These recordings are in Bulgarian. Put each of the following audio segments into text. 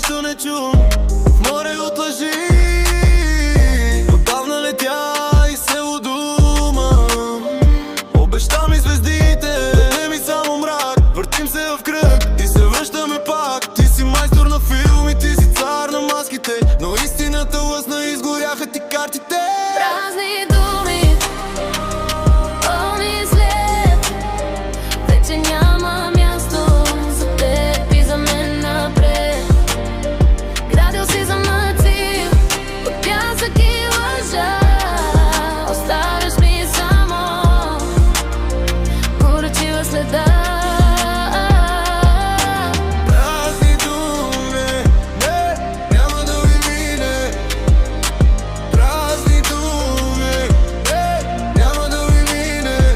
нищо не чувам. В море от лъжи отдавна летя и се удумам. Обеща ми звездите, не ми само мрак. Въртим се в кръг и се връщаме пак. Ти си майстор на филми, ти си цар на маските, но истината лъсна и изгоряха ти картите. Празни думи, пълни след, вече няма място за теб и за мен напред. Градил си замъци от пясък и лъжа, оставяш ми само горчива следа. Празни думи, не, няма да ви мине. Празни думи, не, няма да ви мине.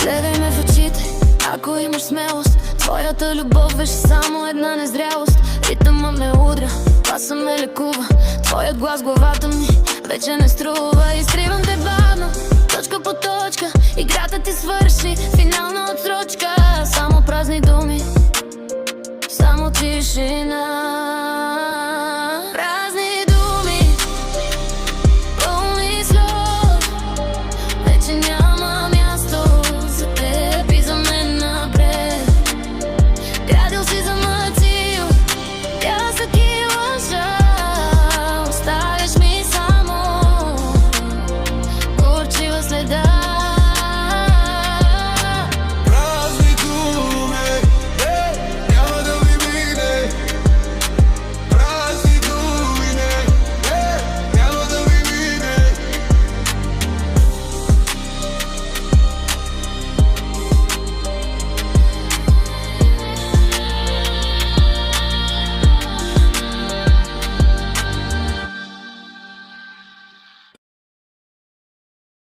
Гледай ме в очите, ако имаш смелост. Твоята любов беше само една незрялост. Ритъмът ме удря, гласа ме лекува. Твоят глас главата ми вече не струва. Изтривам те бавно, точка по точка. Играта ти свърши, финална отсрочка. Само празни думи, само тишина.